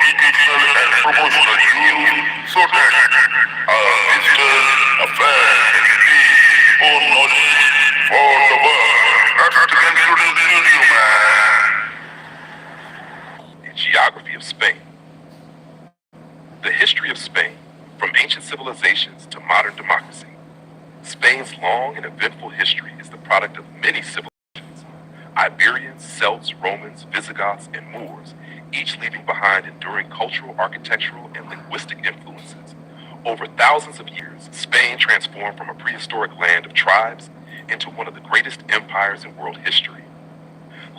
educational and promotional use so that visitors, a fan, can gain more knowledge for the world. That's the concluding video, man. The geography of Spain. The history of Spain, from ancient civilizations to modern democracy. Spain's long and eventful history is the product of many civilizations: Iberians, Celts, Romans, Visigoths, and Moors, each leaving behind enduring cultural, architectural, and linguistic influences. Over thousands of years, Spain transformed from a prehistoric land of tribes into one of the greatest empires in world history,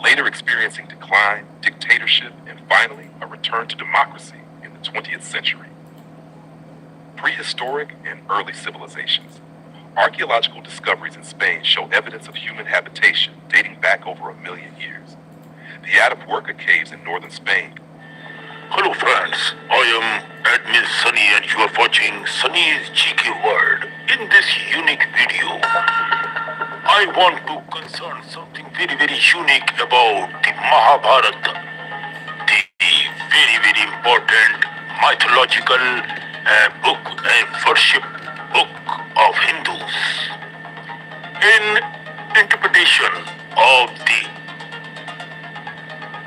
later experiencing decline, dictatorship, and finally a return to democracy in the 20th century. Prehistoric and early civilizations. Archaeological discoveries in Spain show evidence of human habitation dating back over 1 million years. The Atapuerca caves in northern Spain. Hello friends, I am Admin Sunny and you are watching Sunny's Cheeky World. In this unique video, I want to concern something very unique about the Mahabharata, the very important mythological book, worship book of Hindus. In interpretation of the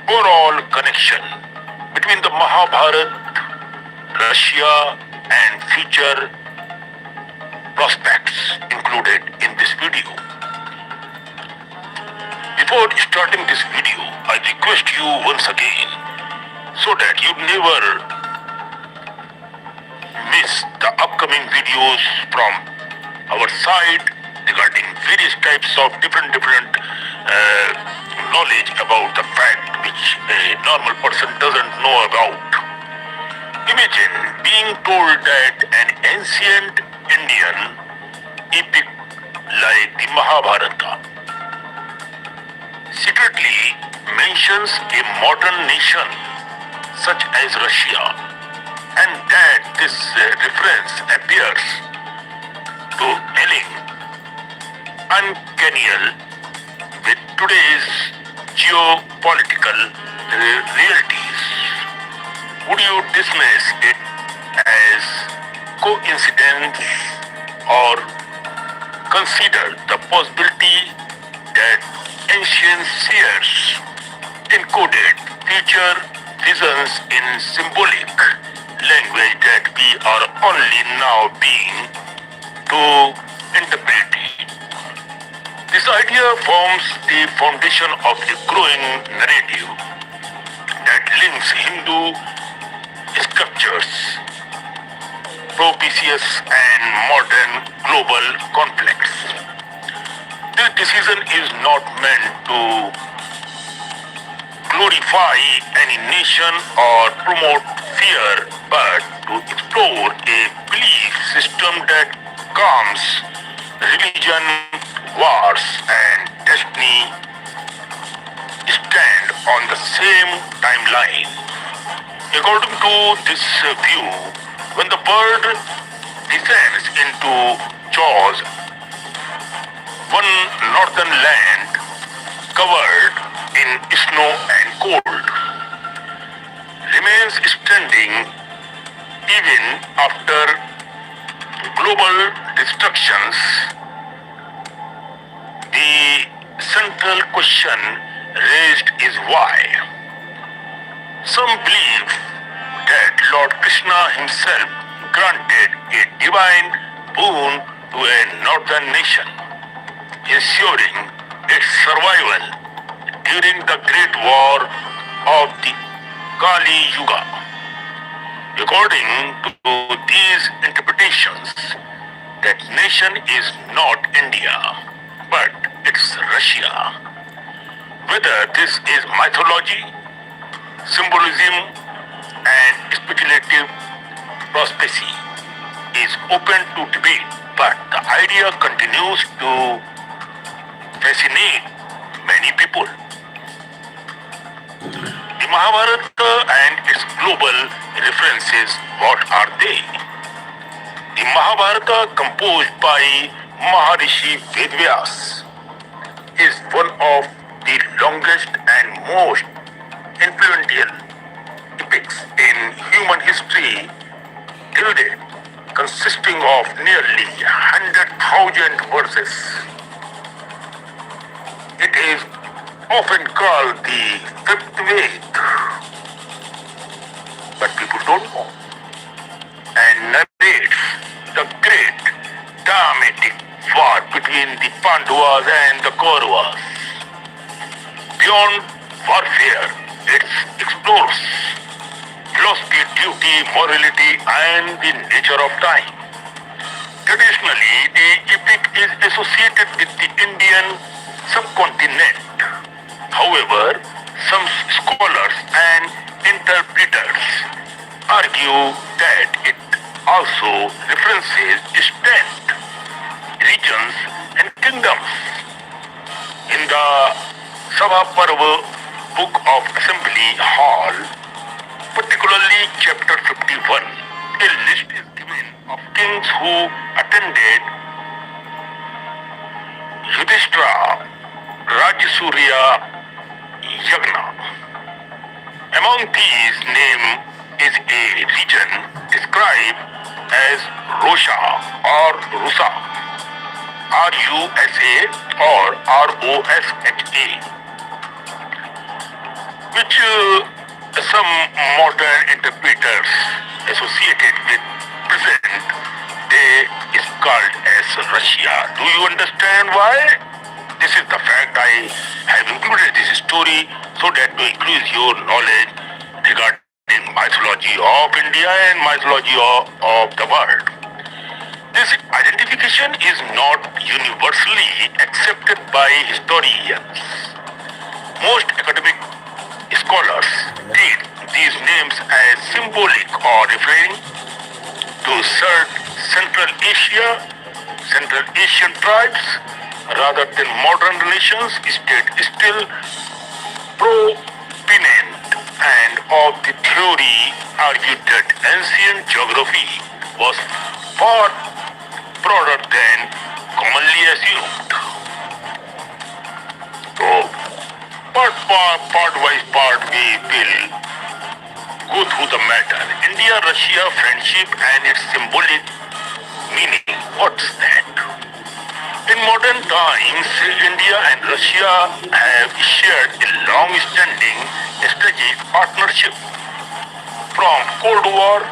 overall connection between the Mahabharata, Russia, and future prospects included in this video. Before starting this video, I request you once again, so that you never miss the upcoming videos from our side regarding various types of different knowledge about the fact which a normal person doesn't know about. Imagine being told that an ancient Indian epic like the Mahabharata secretly mentions a modern nation such as Russia, and that this reference appears to align uncanny with today's geopolitical realities. Would you dismiss it as coincidence or consider the possibility that ancient seers encoded future visions in symbolic language that we are only now being to interpret? This idea forms the foundation of a growing narrative that links Hindu scriptures, propitious and modern global conflicts. This decision is not meant to glorify any nation or promote fear, but to explore a belief system that calms religion, wars, and destiny stand on the same timeline. According to this view, when the bird descends into jaws, one northern land covered in snow and cold remains standing even after global destructions. The central question raised is why. Some believe that Lord Krishna himself granted a divine boon to a northern nation, ensuring its survival during the Great War of the Kali Yuga. According to these interpretations, that nation is not India, but it's Russia. Whether this is mythology, symbolism, and speculative prophecy is open to debate, but the idea continues to fascinate many people. The Mahabharata and its global references, what are they? The Mahabharata, composed by Maharishi Vedvyas, is one of the longest and most influential epics in human history till date, consisting of nearly 100,000 verses. It is often called the fifth Ved, but people don't know, and narrates the great dramatic war between the Pandavas and the Kauravas. Beyond warfare, it explores philosophy, duty, morality, and the nature of time. Traditionally, the epic is associated with the Indian subcontinent. However, some scholars and interpreters argue that it also references distant regions and kingdoms. In the Sabha Parva Book of Assembly Hall, particularly chapter 51, a list is given of kings who attended Yudhishthira Rajasuria Yagna. Among these names is a region described as Rosha or Rusa, R-U-S-A or R-O-S-H-A, which some modern interpreters associated with present day is called as Russia. Do you understand why? This is the fact I have included this story so that to increase your knowledge regarding mythology of India and mythology of the world. This identification is not universally accepted by historians. Most academic scholars treat these names as symbolic or referring to Central Asia, Central Asian tribes, rather than modern nations state still prominent and of the theory argued that ancient geography was far broader than commonly assumed. So, part by part we will go through the matter. India-Russia friendship and its symbolic meaning. What's that? In modern times, India and Russia have shared a long-standing strategic partnership from Cold War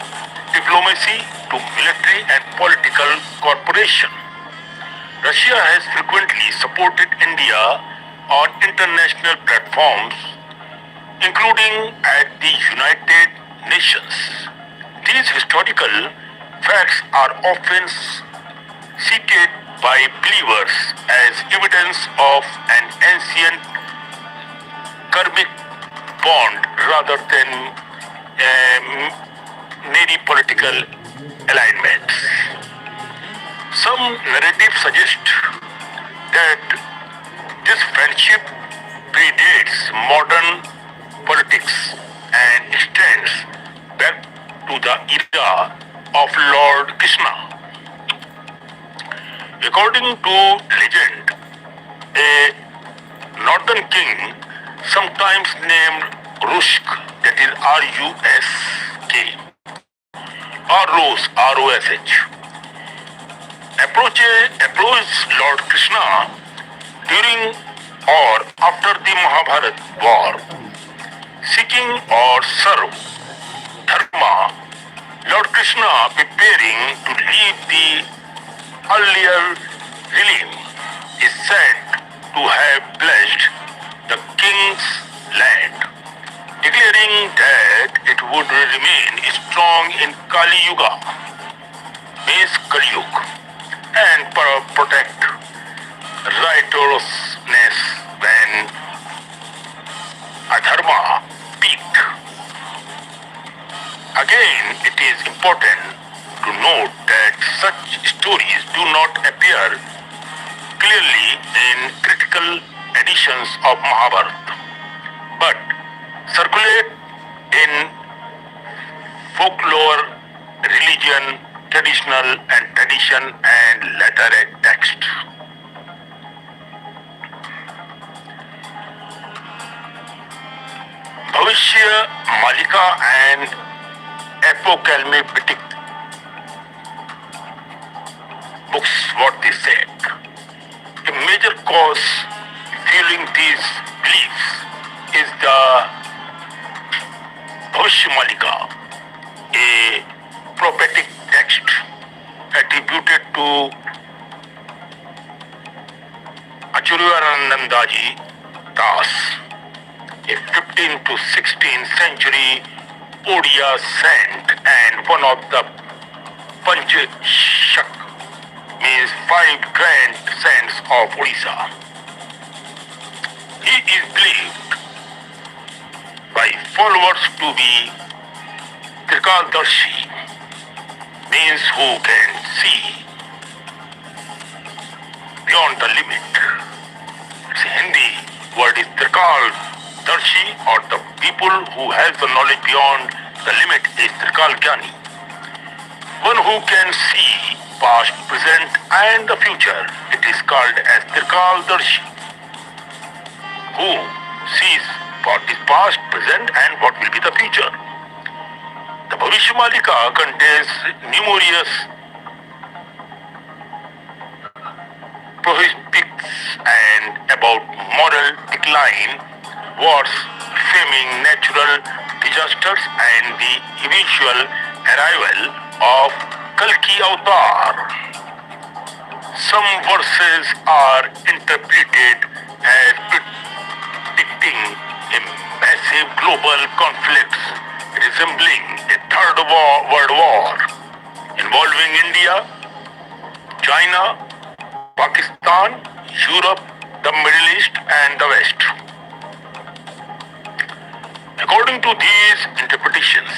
diplomacy to military and political cooperation. Russia has frequently supported India on international platforms, including at the United Nations. These historical facts are often cited by believers as evidence of an ancient karmic bond rather than mere political alignments. Some narratives suggest that this friendship predates modern politics and extends back to the era of Lord Krishna. According to legend, a northern king, sometimes named Rusk, that is R-U-S-K, or Rose, R-O-S-H, approached Lord Krishna during or after the Mahabharata war, seeking or serve dharma. Lord Krishna, preparing to leave the earlier realm, is said to have blessed the king's land, declaring that it would remain strong in Kali Yuga, means Kali Yuga, and protect righteousness when adharma peaked. Again, it is important to note that such stories do not appear clearly in critical editions of Mahabharata, but circulate in folklore, religion, traditional and tradition and literary text. Bhavishya Malika and apocalyptic books, what they said. A major cause fueling these beliefs is the Bhavishya Malika, a prophetic text attributed to Acharyanandaji Das, a 15th to 16th century Odia saint and one of the Panchashak, means 5 grand saints of Odisha. He is believed by followers to be Trikaldarshi, means who can see beyond the limit. It's a Hindi word is Trikaldarshi, or the people who has the knowledge beyond the limit is Trikalgyani. One who can see past, present and the future. It is called as Trikaldarshi, who sees what is past, present and what will be the future. The Bhavishya Malika contains numerous prophetics and about moral decline, wars, famine, natural disasters and the eventual arrival of Kalki Avatar. Some verses are interpreted as predicting a massive global conflict resembling a third world war involving India, China, Pakistan, Europe, the Middle East and the West. According to these interpretations,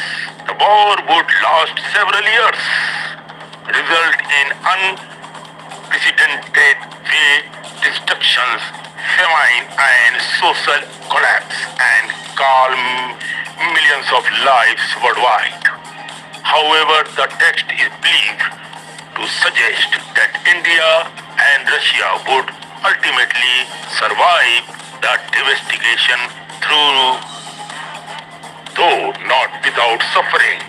the war would last several years, result in unprecedented destructions, famine and social collapse, and calm millions of lives worldwide. However, the text is believed to suggest that India and Russia would ultimately survive the devastation though not without suffering.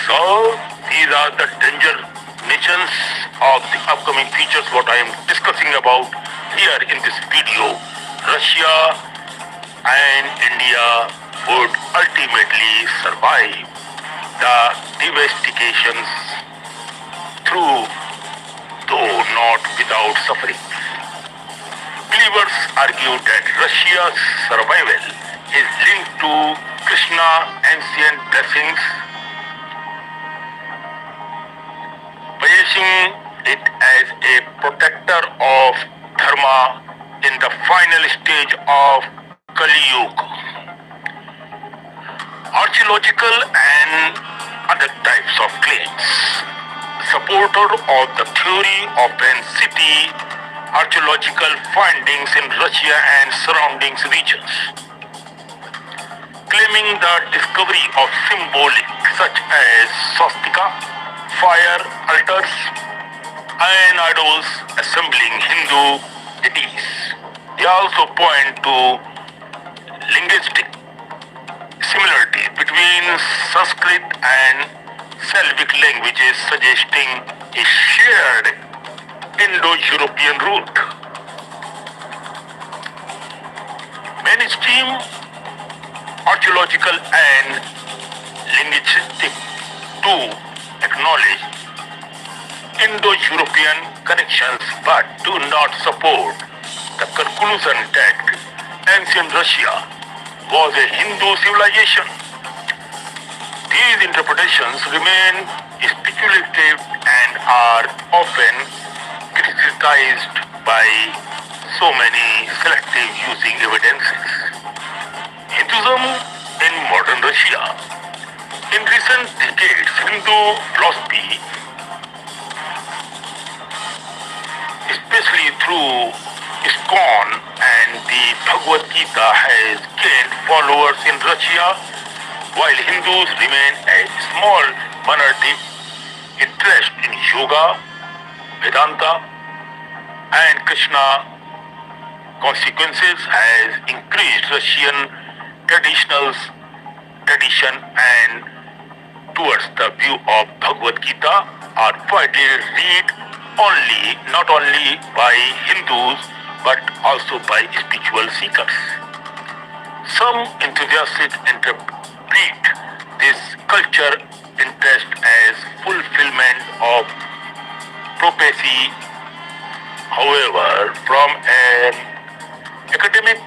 So, these are the danger nations of the upcoming features what I am discussing about here in this video. Russia and India would ultimately survive the devastations though not without suffering. Believers argue that Russia's survival is linked to Krishna's ancient blessings, placing it as a protector of dharma in the final stage of Kali Yuga. Archaeological and other types of claims. Supporter of the theory of an city, archaeological findings in Russia and surrounding regions, claiming the discovery of symbolic such as swastika, fire altars, and idols assembling Hindu deities. They also point to linguistic similarities between Sanskrit and Slavic languages, suggesting a shared Indo-European root. Mainstream archaeological and linguistic too acknowledge Indo-European connections but do not support the conclusion that ancient Russia was a Hindu civilization. These interpretations remain speculative and are often criticized by so many selective using evidences. Hinduism in modern Russia. In recent decades, Hindu philosophy, especially through ISKCON and the Bhagavad Gita, has gained followers in Russia, while Hindus remain a small minority. Interest in yoga, Vedanta, and Krishna consequences has increased Russian traditional tradition and towards the view of Bhagavad Gita are widely read not only by Hindus but also by spiritual seekers. Some enthusiasts interpret this culture interest as fulfillment of prophecy. However, from an academic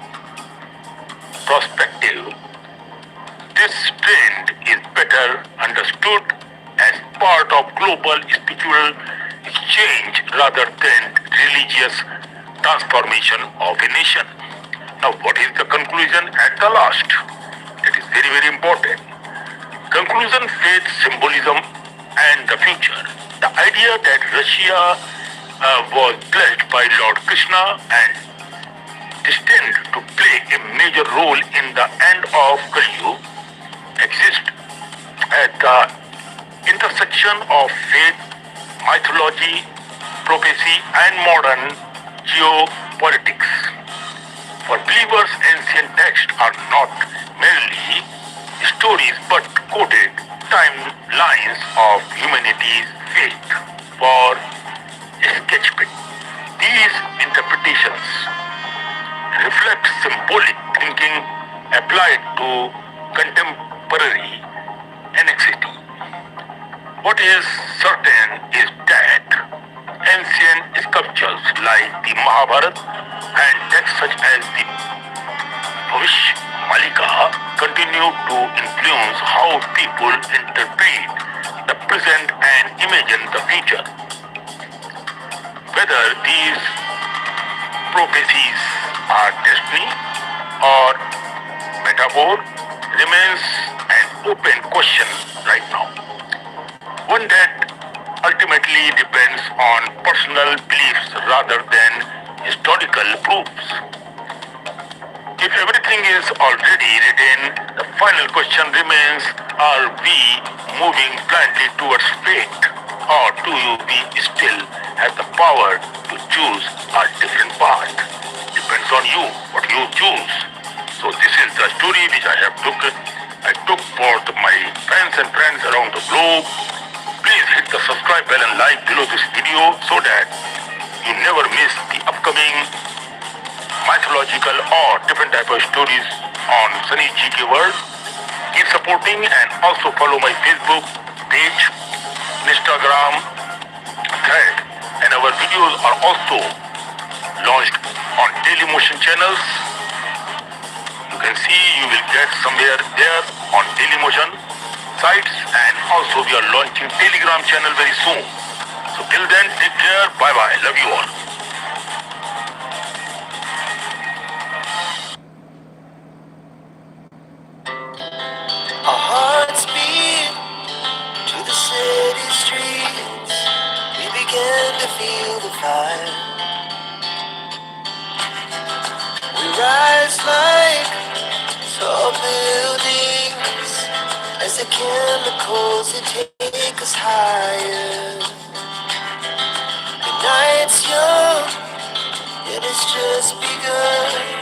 perspective, this trend is better understood as part of global spiritual exchange rather than religious transformation of a nation. Now, what is the conclusion at the last? That is very, very important. Conclusion, faith, symbolism, and the future. The idea that Russia was blessed by Lord Krishna and destined to play a major role in the end of Kali Yuga exists at the intersection of faith, mythology, prophecy, and modern geopolitics. For believers, ancient texts are not merely stories but coded timelines of humanity's faith. For sketchbook, these interpretations reflect symbolic thinking applied to contemporary anxiety. What is certain is that ancient sculptures like the Mahabharata and texts such as the Bhavish Malika continue to influence how people interpret the present and imagine the future. Whether these prophecies are destiny or metaphor remains an open question right now. One that ultimately depends on personal beliefs rather than historical proofs. If everything is already written, the final question remains, are we moving blindly towards fate, or do we still have the power to choose a different path? Depends on you, what you choose. So this is the story which I took for my fans and friends around the globe. Please hit the subscribe bell and like below this video so that you never miss the upcoming mythological or different type of stories on Sunny GK World. Keep supporting and also follow my Facebook page, Instagram, thread, and our videos are also launched on Daily Motion channels. You can see you will get somewhere there on Daily Motion sites, and also we are launching Telegram channel very soon. So till then, take care, bye bye, love you all. Our hearts beat to the city streets. We began to feel the fire. We rise like tall buildings as the chemicals that take us higher. The night's young, it has just begun.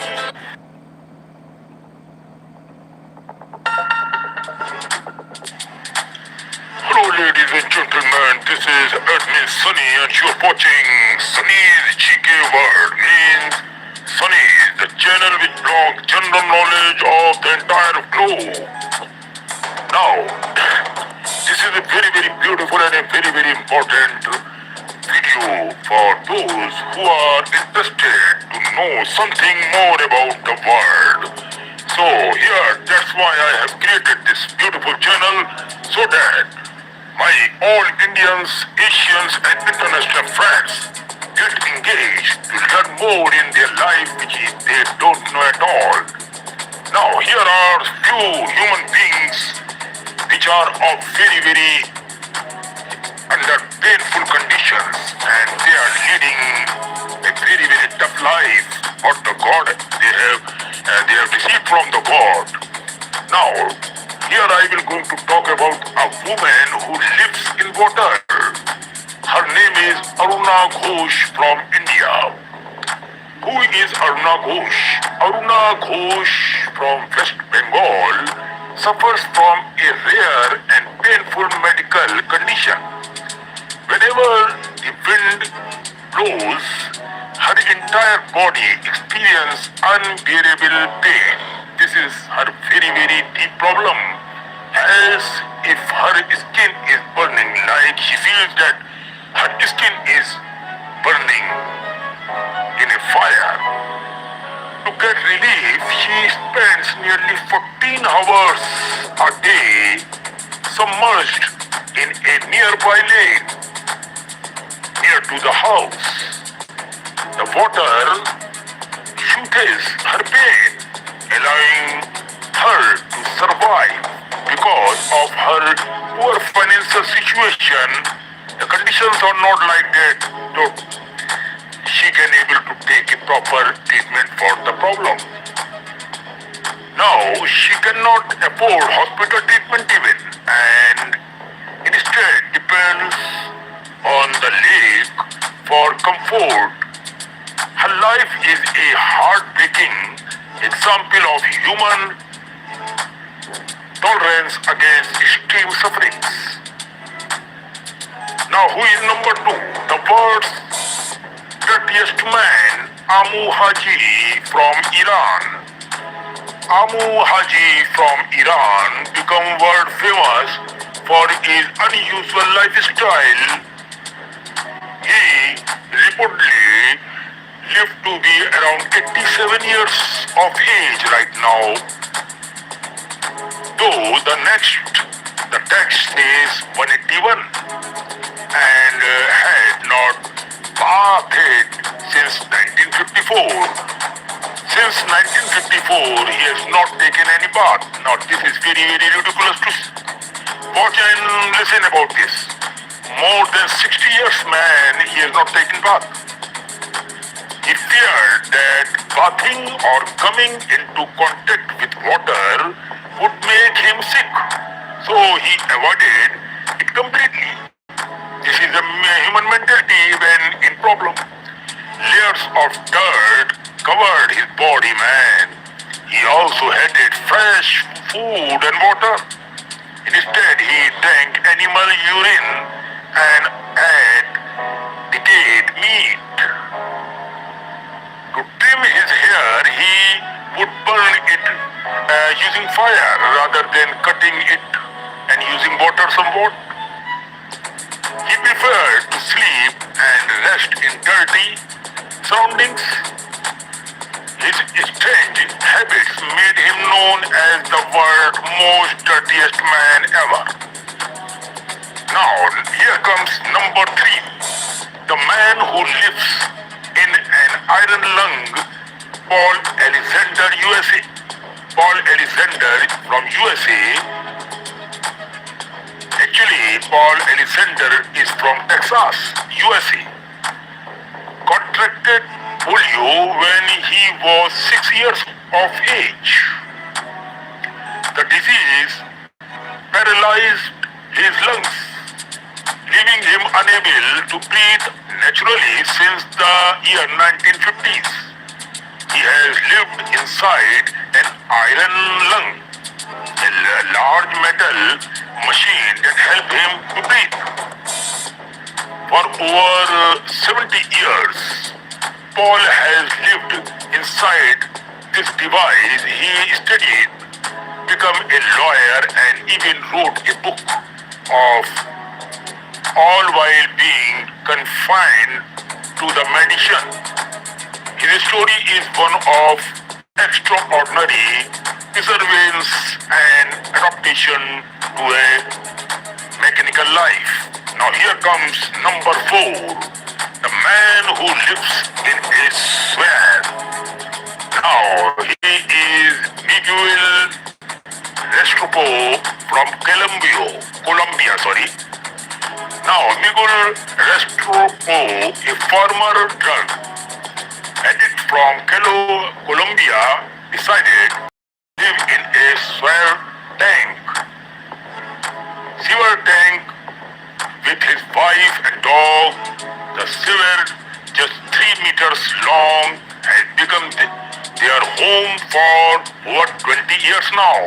Hello ladies and gentlemen, this is admin Sunny and you're watching Sunny's GK World. Means Sunny is the channel which blogs general knowledge of the entire globe. Now, this is a very, very beautiful and a very, very important video for those who are interested to know something more about the world. So here, that's why I have created this beautiful channel so that my all Indians, Asians and international friends get engaged to learn more in their life which they don't know at all. Now here are few human beings which are of very, very under painful conditions and they are leading a very, very tough life what the God they have received from the God. Now here I will going to talk about a woman who lives in water. Her name is Aruna Ghosh from India. Who is Aruna Ghosh? Aruna Ghosh from West Bengal suffers from a rare and painful medical condition. Whenever the wind blows, her entire body experiences unbearable pain. This is her very, very deep problem. As if her skin is burning, like she feels that her skin is burning in a fire. To get relief, she spends nearly 14 hours a day submerged in a nearby lake near to the house. The water soothes her pain, allowing her to survive. Because of her poor financial situation, the conditions are not like that, so she can able to take a proper treatment for the problem. Now she cannot afford hospital treatment even, and instead depends on the lake for comfort. Her life is a heartbreaking example of human tolerance against extreme sufferings. Now who is number 2? The world's dirtiest man, Amu Haji from Iran. Amu Haji from Iran became world famous for his unusual lifestyle. He reportedly lived to be around 87 years of age right now. Though the text says 181 and had not bathed since 1954. Since 1954, he has not taken any bath. Now this is very, very ridiculous to watch and listen about this. More than 60 years, man, he has not taken bath. He feared that bathing or coming into contact with water would make him sick, so he avoided it completely. This is a human mentality when in problem. Layers of dirt covered his body, man. He also hated fresh food and water. Instead, he drank animal urine and ate decayed meat. To trim his hair, he would burn it using fire rather than cutting it and using water somewhat. He preferred to sleep and rest in dirty surroundings. His strange habits made him known as the world's most dirtiest man ever. Now, here comes number 3. The man who lives in an iron lung, Paul Alexander, USA. Paul Alexander from USA. Actually, Paul Alexander is from Texas, USA. Contracted polio when he was 6 years of age. The disease paralyzed his lungs, leaving him unable to breathe naturally since the year 1950s. He has lived inside an iron lung, a large metal machine that helped him to breathe. For over 70 years, Paul has lived inside this device. He studied, became a lawyer, and even wrote a book of all while being confined to the medicine. His story is one of extraordinary perseverance and adaptation to a mechanical life. Now here comes number 4, the man who lives in a swamp. Now he is Miguel Restrepo from Colombia. Now Miguel Restrepo, a former drug addict from Colombia, decided to live in a sewer tank with his wife and dog. The sewer, just 3 meters long, has become their home for over 20 years now.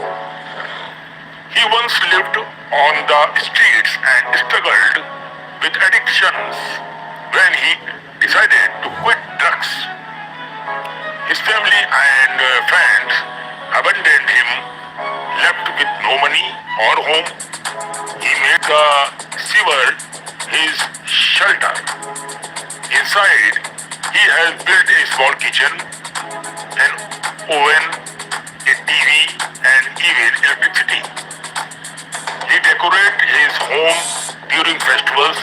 He once lived on the streets and struggled with addictions. When he decided to quit drugs, his family and friends abandoned him, left with no money or home. He made the sewer his shelter. Inside, he has built a small kitchen, an oven, a TV, and even electricity. He decorates his home during festivals,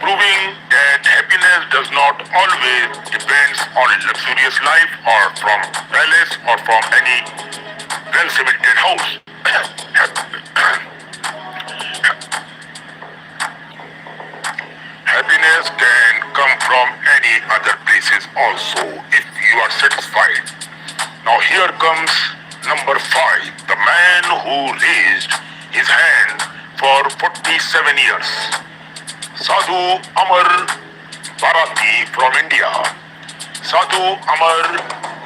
proving that happiness does not always depend on a luxurious life or from palace or from any well-cemented house. Happiness can come from any other places also if you are satisfied. Now here comes number 5, the man who raised his hand for 47 years. Sadhu Amar Bharati from India. Sadhu Amar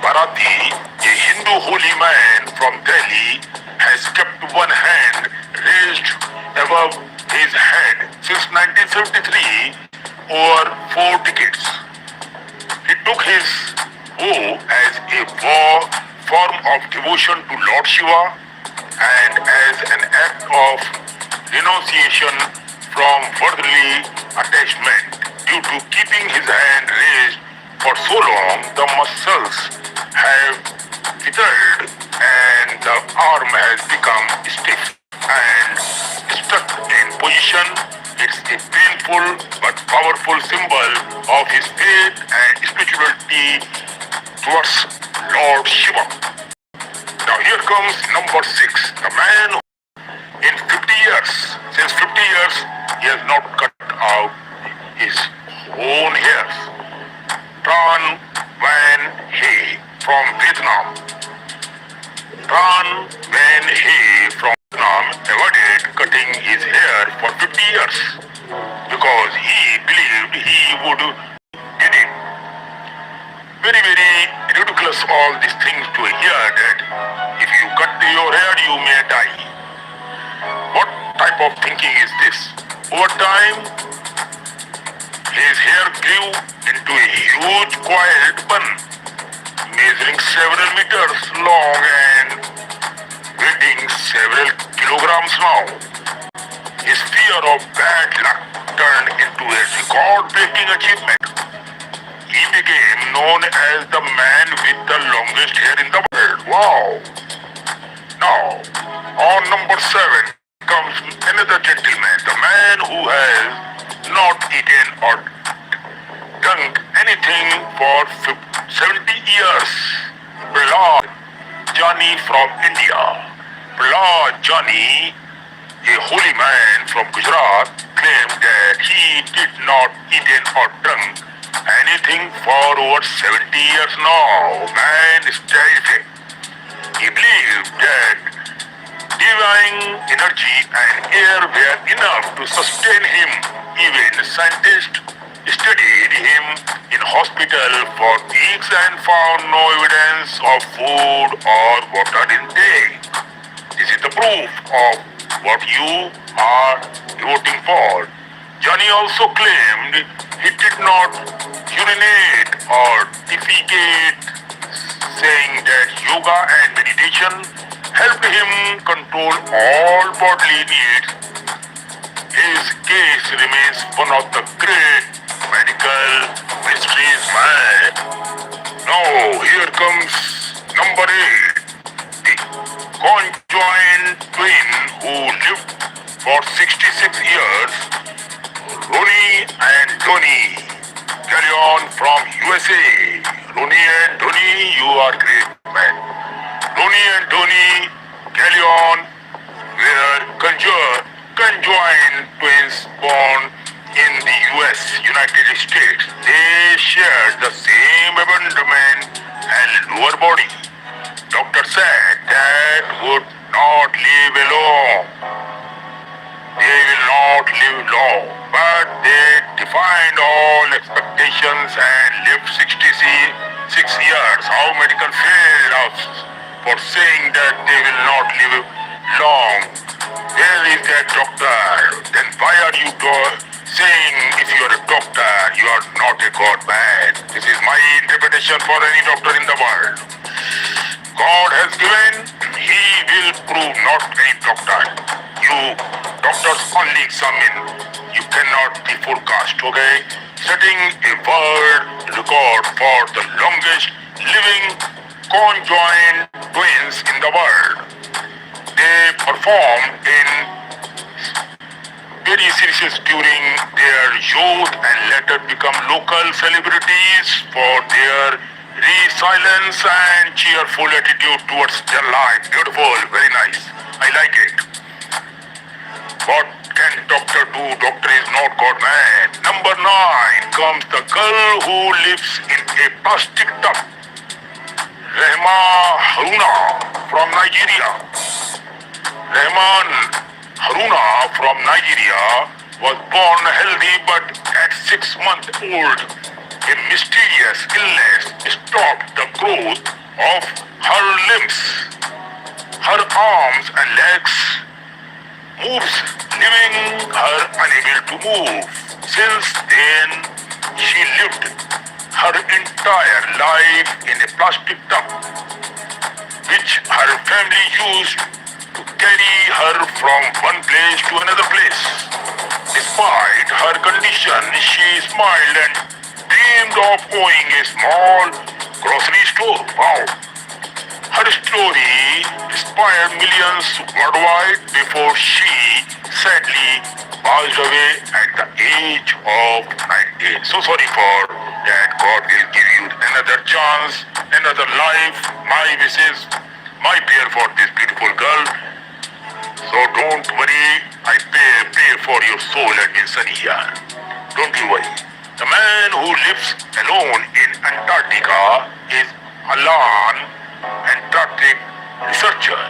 Bharati, a Hindu holy man from Delhi, has kept one hand raised above his head since 1973, over 4 decades. He took his vow as a form of devotion to Lord Shiva and as an act of renunciation from worldly attachment. Due to keeping his hand raised for so long, the muscles have withered and the arm has become stiff and stuck in position. It's a painful but powerful symbol of his faith and spirituality towards Lord Shiva. Now here comes number 6, the man who in 50 years, since 50 years, he has not cut out his own hairs. Tran Van He from Vietnam. Tran Van He from Vietnam avoided cutting his hair for 50 years because he believed he would get it. Very, very ridiculous all these things to hear that if you cut your hair, you may die. What type of thinking is this? Over time, his hair grew into a huge coiled bun, measuring several meters long and weighing several kilograms now. His fear of bad luck turned into a record-breaking achievement. He became known as the man with the longest hair in the world. Wow! Now, on number 7 comes another gentleman, the man who has not eaten or drunk anything for 70 years. Prahlad Jani from India. Prahlad Jani, a holy man from Gujarat, claimed that he did not eaten or drunk anything for over 70 years now. Man is terrific. He believed that divine energy and air were enough to sustain him. Even scientists studied him in hospital for weeks and found no evidence of food or water intake. This is the proof of what you are voting for. Johnny also claimed he did not urinate or defecate, saying that yoga and meditation helped him control all bodily needs. His case remains one of the great medical mysteries, man. Now, here comes number 8. The conjoined twin who lived for 66 years, Ronnie and Tony. Carry on from USA. Ronnie and Tony, you are great, man. Ronnie and Tony, carry on, were conjoined twins born in the US, United States. They shared the same abdomen and lower body. Doctor said that would not live alone. They will not live long, but they defied all expectations and lived 66 years. How medical failed us for saying that they will not live long. Where is that doctor? Then why are you saying if you are a doctor, you are not a god man? This is my interpretation for any doctor in the world. God has given, he will prove not any doctor. You doctors only examine. You cannot be forecast, okay? Setting a world record for the longest living conjoined twins in the world. They performed in very serious during their youth and later become local celebrities for their resilience and cheerful attitude towards their life. Beautiful, very nice. I like it. What can doctor do? Doctor is not God man. Number 9 comes the girl who lives in a plastic tub. Rehma Haruna from Nigeria. Rehman Haruna from Nigeria was born healthy, but at 6 months old, a mysterious illness stopped the growth of her limbs. Her arms and legs moves, leaving her unable to move. Since then, she lived her entire life in a plastic tub, which her family used to carry her from one place to another place. Despite her condition, she smiled and dreamed of owning a small grocery store. Wow! Her story inspired millions worldwide before she sadly passed away at the age of 19. So sorry for that. God will give you another chance, another life. My wishes, my prayer for this beautiful girl. So don't worry, I pray for your soul and in sunny here. Don't you worry. The man who lives alone in Antarctica is Alan, Antarctic researcher.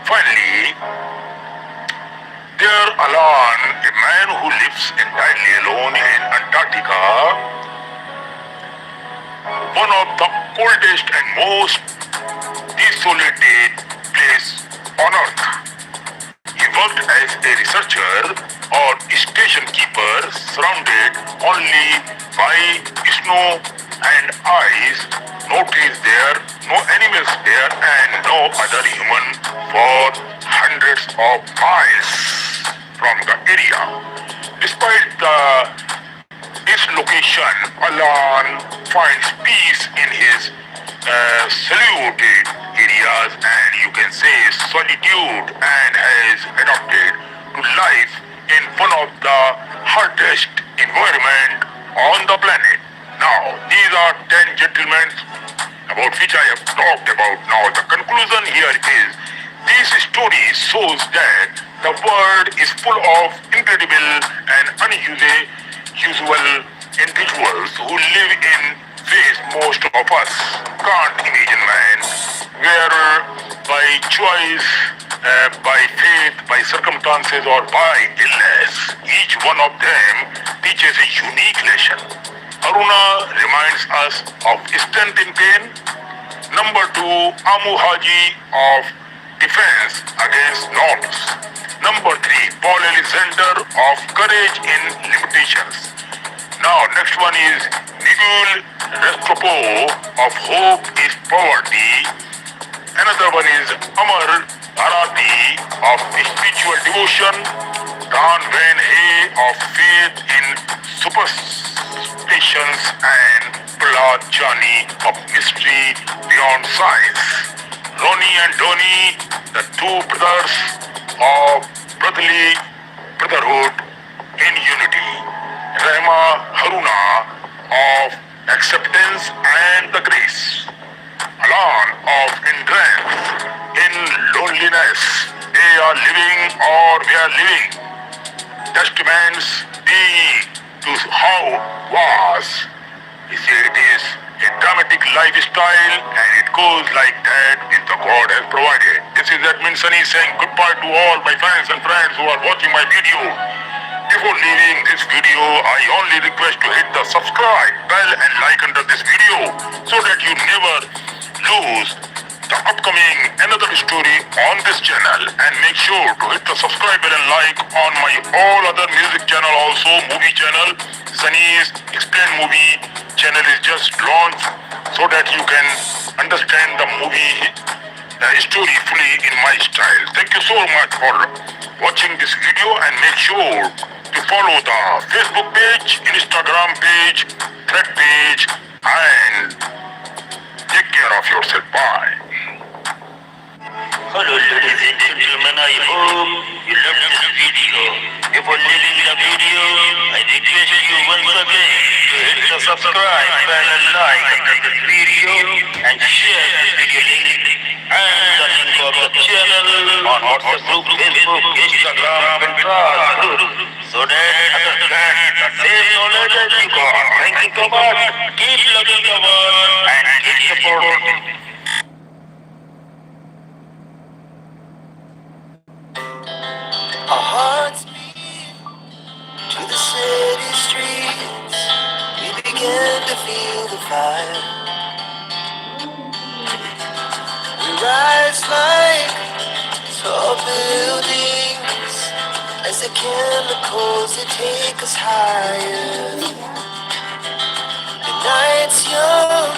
Finally, there Alan, a man who lives entirely alone in Antarctica, one of the coldest and most desolated place on earth. He worked as a researcher or station keeper, surrounded only by snow and ice. No trees there, no animals there, and no other human for hundreds of miles from the area. Despite this location, Alan finds peace in his secluded areas and you can say solitude, and has adapted to life in one of the hottest environment on the planet. Now, these are 10 gentlemen about which I have talked about. Now, the conclusion here is this story shows that the world is full of incredible and unusual individuals who live in ways most of us can't imagine, man. Whether by choice, by faith, by circumstances, or by illness, each one of them teaches a unique lesson. Aruna reminds us of strength in pain. Number 2, Amu Haji of defense against norms. Number 3, Paul Alexander of courage in limitations. Now, next one is Miguel Restra of hope is poverty. Another one is Amar Bharati of spiritual devotion. Dan Van Hay of faith in superstitions, and Prahlad Jani of mystery beyond science. Ronnie and Donnie, the two brothers of brotherhood in unity. Rehma Haruna of acceptance and the grace. Alan of endurance in loneliness. They are living or we are living. Testaments be to how was. He said it is a dramatic lifestyle and it goes like that if the God has provided. This is Admin Sunny saying goodbye to all my fans and friends who are watching my video. Before leaving this video, I only request to hit the subscribe bell and like under this video so that you never lose the upcoming another story on this channel, and make sure to hit the subscribe button, like on my all other music channel, also movie channel. Sunny's Explain Movie channel is just launched so that you can understand the movie story fully in my style. Thank you so much for watching this video, and make sure to follow the Facebook page, Instagram page, Thread page, and take care of yourself. Bye. Hello ladies and gentlemen, I hope you loved this video. Before leaving the video, I request you once again to hit the subscribe button and like this video, and share this video link and the link of the channel on WhatsApp group, Facebook, Instagram, Pinterest, so that others get the same knowledge as you got. Thank you so much. Keep loving the world and keep supporting. Our hearts beat to the city streets. We began to feel the fire. We rise like tall buildings as the chemicals that take us higher. The night's young,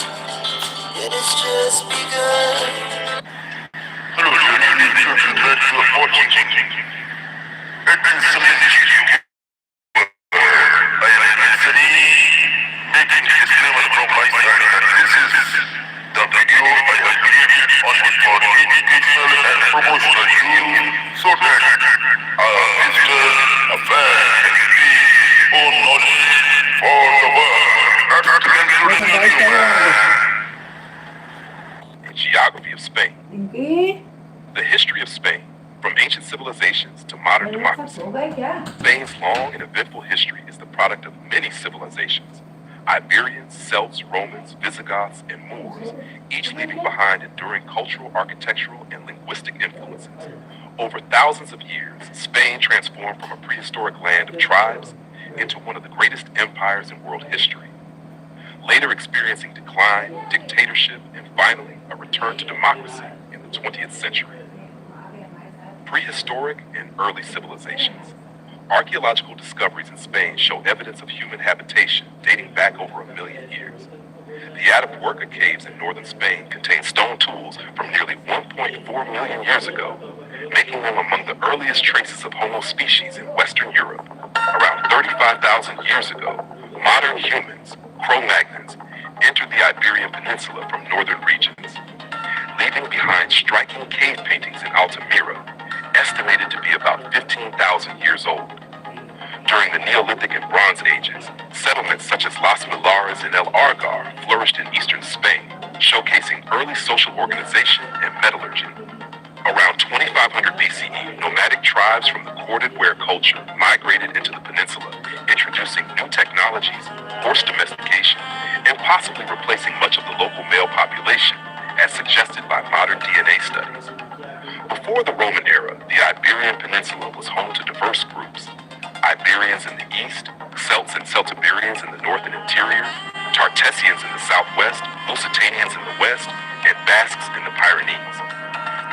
and it's just begun. Hello, ladies and gentlemen, thanks for watching. It is Sunil. I am Setty, making disclaimer from my side that this is the video I have created only for educational and promotional use, so that listeners, a fan can gain more knowledge for the world. That's the video. Geography of Spain. The history of Spain, from ancient civilizations to modern democracy. Spain's long and eventful history is the product of many civilizations. Iberians, Celts, Romans, Visigoths, and Moors, each leaving behind enduring cultural, architectural, and linguistic influences. Over thousands of years, Spain transformed from a prehistoric land of tribes into one of the greatest empires in world history. Later experiencing decline, dictatorship, and finally a return to democracy in the 20th century. Prehistoric and early civilizations. Archaeological discoveries in Spain show evidence of human habitation dating back over 1 million years. The Atapuerca caves in northern Spain contain stone tools from nearly 1.4 million years ago, making them among the earliest traces of Homo species in Western Europe. Around 35,000 years ago, modern humans, Cro-Magnons, entered the Iberian Peninsula from northern regions, leaving behind striking cave paintings in Altamira, estimated to be about 15,000 years old. During the Neolithic and Bronze Ages, settlements such as Las Milares and El Argar flourished in eastern Spain, showcasing early social organization and metallurgy. Around 2500 BCE, nomadic tribes from the corded ware culture migrated into the peninsula, introducing new technologies, horse domestication, and possibly replacing much of the local male population, as suggested by modern DNA studies. Before the Roman era, the Iberian Peninsula was home to diverse groups. Iberians in the east, Celts and Celtiberians in the north and interior, Tartessians in the southwest, Lusitanians in the west, and Basques in the Pyrenees.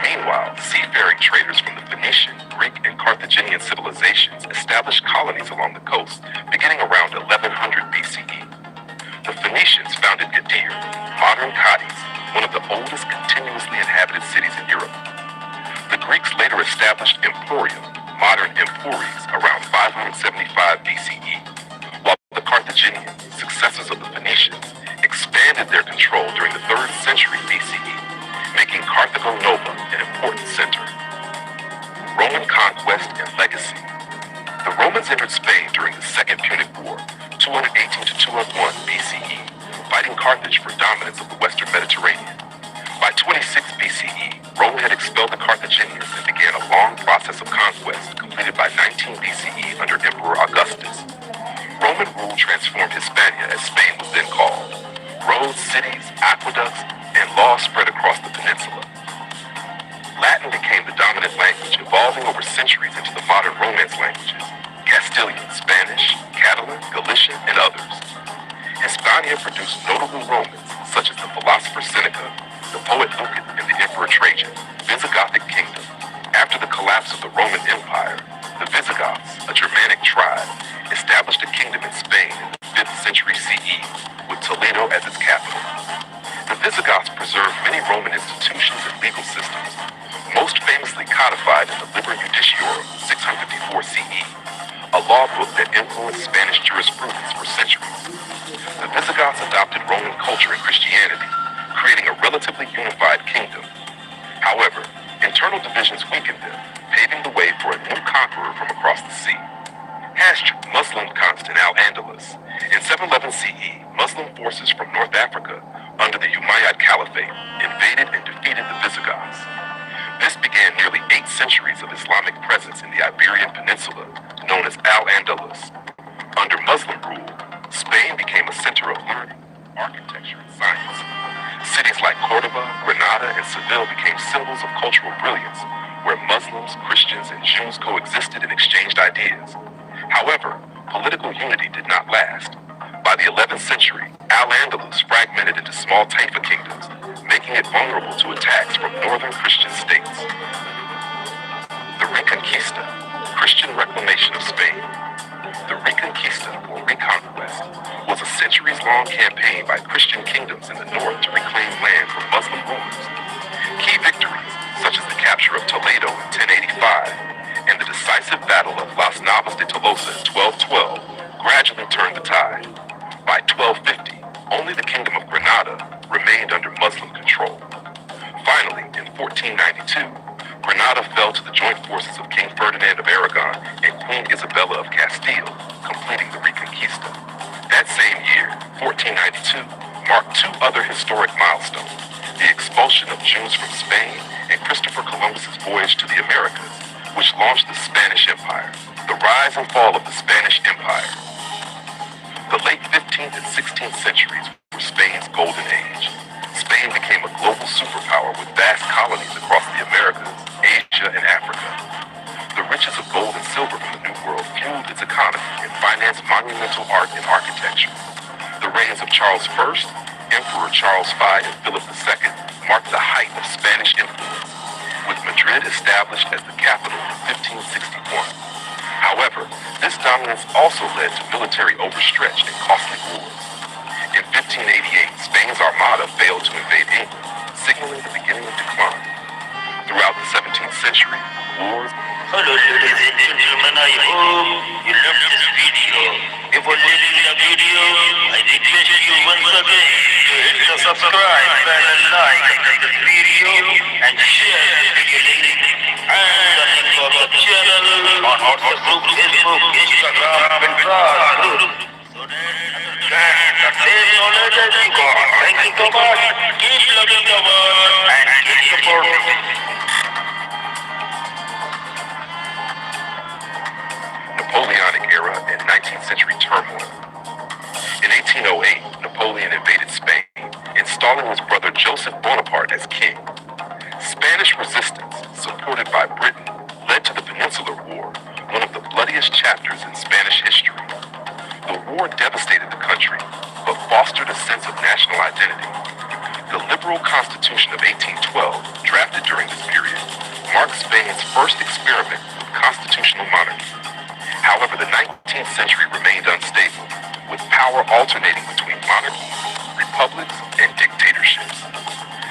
Meanwhile, seafaring traders from the Phoenician, Greek, and Carthaginian civilizations established colonies along the coast, beginning around 1100 BCE. The Phoenicians founded Gadir, modern Cadiz, one of the oldest continuously inhabited cities in Europe. The Greeks later established Emporium, modern Empúries, around 575 BCE, while the Carthaginians, successors of the Phoenicians, expanded their control during the 3rd century BCE, making Carthago Nova an important center. Roman conquest and legacy. The Romans entered Spain during the Second Punic War, 218 to 201 BCE, fighting Carthage for dominance of the Western Mediterranean. By 26 BCE, Rome had expelled the Carthaginians and began a long process of conquest, completed by 19 BCE under Emperor Augustus. Roman rule transformed Hispania, as Spain was then called. Roads, cities, aqueducts, and laws spread across the peninsula. Latin became the dominant language, evolving over centuries into the modern Romance languages: Castilian, Spanish, Catalan, Galician, and others. Hispania produced notable Romans, such as the philosopher Seneca, the poet Lucan, and the Emperor Trajan, Visigothic kingdom. After the collapse of the Roman Empire, the Visigoths, a Germanic tribe, established a kingdom in Spain in the 5th century CE, with Toledo as its capital. The Visigoths preserved many Roman institutions and legal systems, most famously codified in the Liber Judiciorum 654 CE, a law book that influenced Spanish jurisprudence for centuries. The Visigoths adopted Roman culture and Christianity, creating a relatively unified kingdom. However, internal divisions weakened them, paving the way for a new conqueror from across the sea. Muslim Constant al-Andalus. In 711 CE, Muslim forces from North Africa, under the Umayyad Caliphate, invaded and defeated the Visigoths. This began nearly 8 centuries of Islamic presence in the Iberian Peninsula, known as Al-Andalus. Under Muslim rule, Spain became a center of learning, architecture, and science. Cities like Cordoba, Granada, and Seville became symbols of cultural brilliance, where Muslims, Christians, and Jews coexisted and exchanged ideas. However, political unity did not last. By the 11th century, Al-Andalus fragmented into small Taifa kingdoms, making it vulnerable to attacks from northern Christian states. The Reconquista, Christian reclamation of Spain. The Reconquista, or Reconquest, was a centuries-long campaign by Christian kingdoms in the north to reclaim land from Muslim rulers. Key victories, such as the capture of Toledo in 1085 and the decisive battle of Las Navas de Tolosa in 1212, gradually turned the tide. By 1250, only the Kingdom of Granada remained under Muslim control. Finally, in 1492, Granada fell to the joint forces of King Ferdinand of Aragon and Queen Isabella of Castile, completing the Reconquista. That same year, 1492, marked 2 other historic milestones: the expulsion of Jews from Spain and Christopher Columbus's voyage to the Americas, which launched the Spanish Empire. The rise and fall of the Spanish Empire. The late 15th and 16th centuries were Spain's golden age. Spain became a global superpower with vast colonies across the Americas, Asia, and Africa. The riches of gold and silver from the New World fueled its economy and financed monumental art and architecture. The reigns of Charles I, Emperor Charles V, and Philip II marked the height of Spanish influence, with Madrid established as the capital in 1561. However, this dominance also led to military overstretch and costly wars. In 1588, Spain's armada failed to invade England, signaling the beginning of decline. Throughout the 17th century, wars... Hello ladies and gentlemen, I hope you loved this video. Before leaving the video, I request you once again to hit the subscribe button, like the video, and share the video link, and the link of the channel on WhatsApp group, Facebook, Instagram, Pinterest group, so that the same knowledge as you got. Thank you so much. Keep loving the world and keep supporting. Napoleonic era and 19th century turmoil. In 1808, Napoleon invaded Spain, installing his brother Joseph Bonaparte as king. Spanish resistance, supported by Britain, led to the Peninsular War, one of the bloodiest chapters in Spanish history. The war devastated the country, but fostered a sense of national identity. The liberal Constitution of 1812, drafted during this period, marked Spain's first experiment with constitutional monarchy. However, the 19th century remained unstable, with power alternating between monarchies, republics, and dictatorships.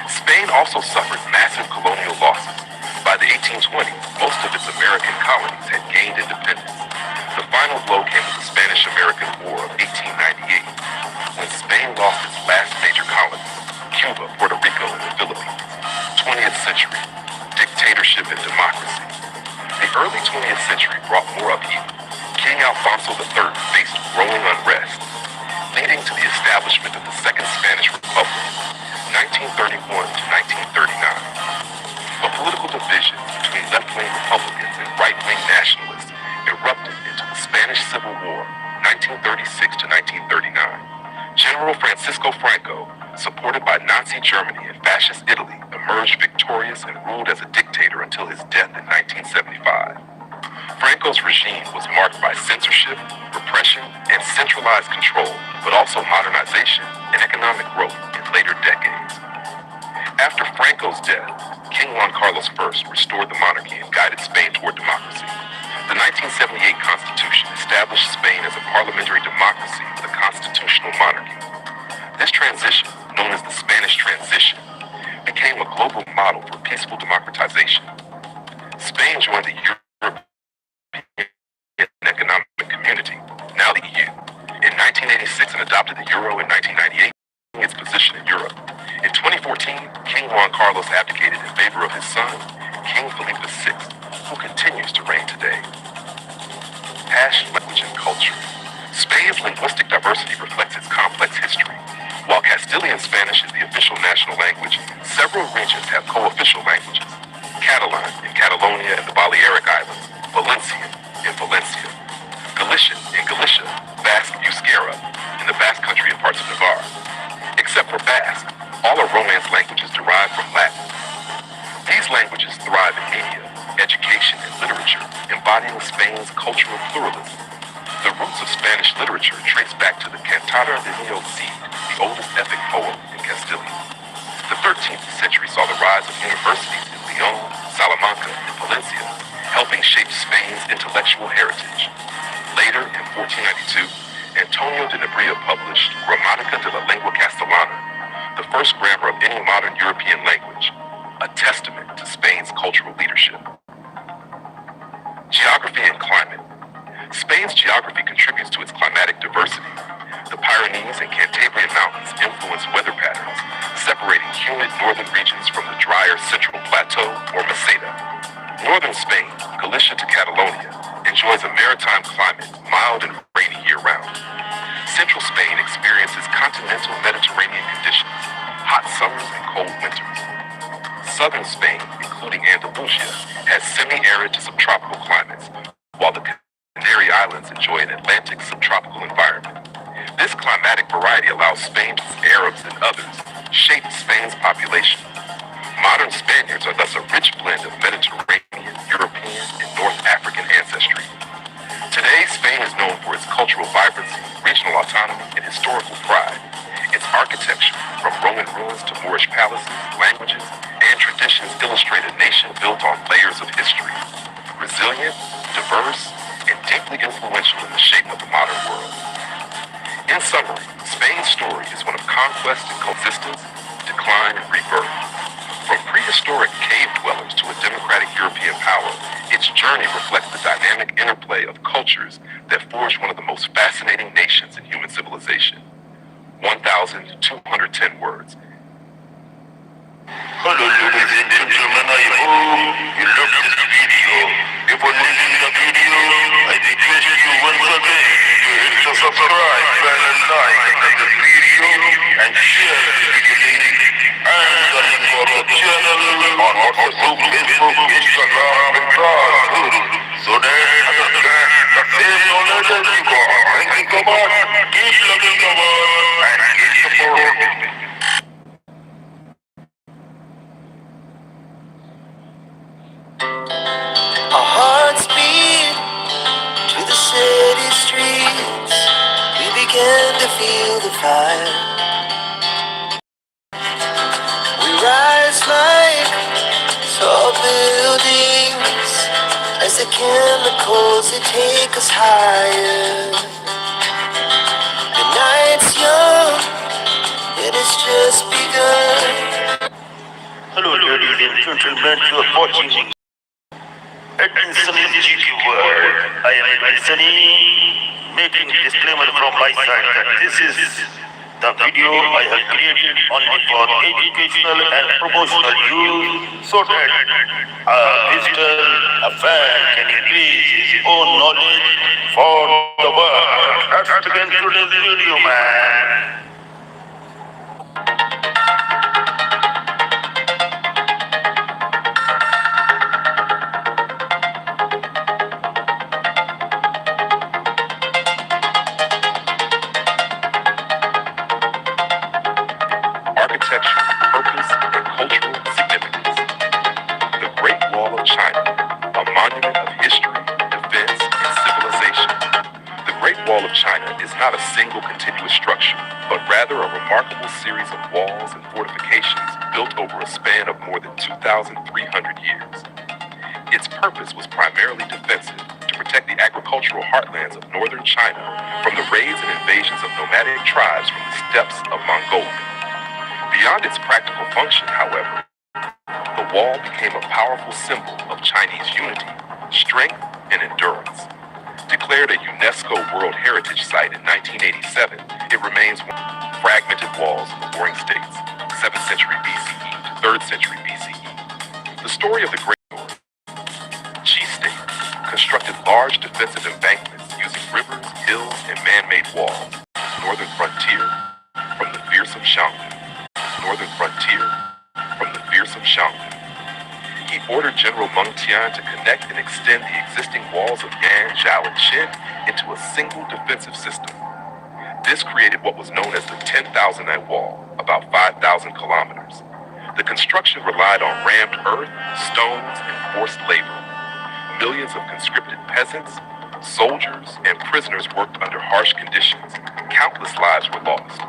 Spain also suffered massive colonial losses. By the 1820s, most of its American colonies had gained independence. The final blow came with the Spanish-American War of 1898, when Spain lost its last major colonies, Cuba, Puerto Rico, and the Philippines. 20th century, dictatorship and democracy. The early 20th century brought more upheaval. King Alfonso III faced growing unrest, leading to the establishment of the Second Spanish Republic, 1931 to 1939. But political divisions between left-wing Republicans and right-wing nationalists erupted into the Spanish Civil War, 1936 to 1939. General Francisco Franco, supported by Nazi Germany and Fascist Italy, emerged victorious and ruled as a dictator until his death in 1975. Franco's regime was marked by censorship, repression, and centralized control, but also modernization and economic growth in later decades. After Franco Franco's death, King Juan Carlos I restored the monarchy and guided Spain toward democracy. The 1978 Constitution established Spain as a parliamentary democracy with a constitutional monarchy. This transition, known as the Spanish Transition, became a global model for peaceful democratization. Spain joined the European Economic Community, now the EU, in 1986 and adopted the euro in 1998, its position in Europe. In 2014, King Juan Carlos abdicated in favor of his son, King Felipe VI, who continues to reign today. Hash language and culture. Spain's linguistic diversity reflects its complex history. While Castilian Spanish is the official national language, several regions have co-official languages. Catalan in Catalonia and the Balearic Islands, Valencian in Valencia, Galician in Galicia, Basque Euskera in the Basque Country and parts of Navarre. Except for Basque, all are Romance languages derived from Latin. These languages thrive in media, education, and literature, embodying Spain's cultural pluralism. The roots of Spanish literature trace back to the Cantada de Neo Cid, the oldest epic poem in Castilian. The 13th century saw the rise of universities in León, Salamanca, and Valencia, helping shape Spain's intellectual heritage. Later, in 1492, Antonio de Nebria published Gramática de la Lengua Castellana, the first grammar of any modern European language, a testament to Spain's cultural leadership. Geography and climate. Spain's geography contributes to its climatic diversity. The Pyrenees and Cantabrian Mountains influence weather patterns, separating humid northern regions from the drier central plateau or meseta. Northern Spain, Galicia to Catalonia, enjoys a maritime climate, mild and rainy year-round. Central Spain experiences continental Mediterranean conditions, hot summers and cold winters. Southern Spain, including Andalusia, has semi-arid to subtropical climates, while the Canary Islands enjoy an Atlantic subtropical environment. This climatic variety allows Spain, Arabs, and others shape Spain's population. Modern Spaniards are thus a rich blend of Mediterranean, European, and North African ancestry. Today, Spain is known for its cultural vibrancy, regional autonomy, and historical pride. Its architecture, from Roman ruins to Moorish palaces, languages, and traditions illustrate a nation built on layers of history. Resilient, diverse, and deeply influential in the shape of the modern world. In summary, Spain's story is one of conquest and coexistence, decline and rebirth. From prehistoric cave dwellers to a democratic European power, its journey reflects the dynamic interplay of cultures that forged one of the most fascinating nations in human civilization. 1,210 words. Hello, ladies and gentlemen, I hope you loved this video. If you're listening to the video, I request you once again to hit the subscribe button and like the video and share the video link and the link of the channel on WhatsApp, Facebook, Instagram, and Facebook, so that others can the same knowledge as you got. Thank you so much. Keep loving the world and keep supporting me. Our hearts beat to the city streets. We began to feel the fire. We rise like tall buildings as the chemicals they take us higher. The night's young, it has just begun. Hello, ladies and gentlemen, you are watching Edwin Sunil's GQ World. I am Edwin Sunny, making a disclaimer from my side that this is the video I have created only for educational and promotional use, so that a visitor, a fan can increase his own knowledge for the world. Let's begin today's video, man. Architecture, purpose, and cultural significance. The Great Wall of China, a monument of history, defense, and civilization. The Great Wall of China is not a single continuous structure, but rather a remarkable series of walls and fortifications built over a span of more than 2,300 years. Its purpose was primarily defensive to protect the agricultural heartlands of northern China from the raids and invasions of nomadic tribes from the steppes of Mongolia. Beyond its practical function, however, the wall became a powerful symbol of Chinese unity, strength, and endurance. Declared a UNESCO World Heritage Site in 1987, it remains one of the fragmented walls of the Warring States, 7th century BCE to 3rd century BCE. The story of the Great Qi State constructed large defensive embankments using rivers, hills, and man-made walls. Northern frontier from the fearsome Shangdu. Northern frontier from the fearsome Shangdu. He ordered General Meng Tian to connect and extend the existing walls of Yan, Zhao, and Qin into a single defensive system. This created what was known as the 10,000-night wall, about 5,000 kilometers. The construction relied on rammed earth, stones, and forced labor. Millions of conscripted peasants, soldiers, and prisoners worked under harsh conditions. Countless lives were lost.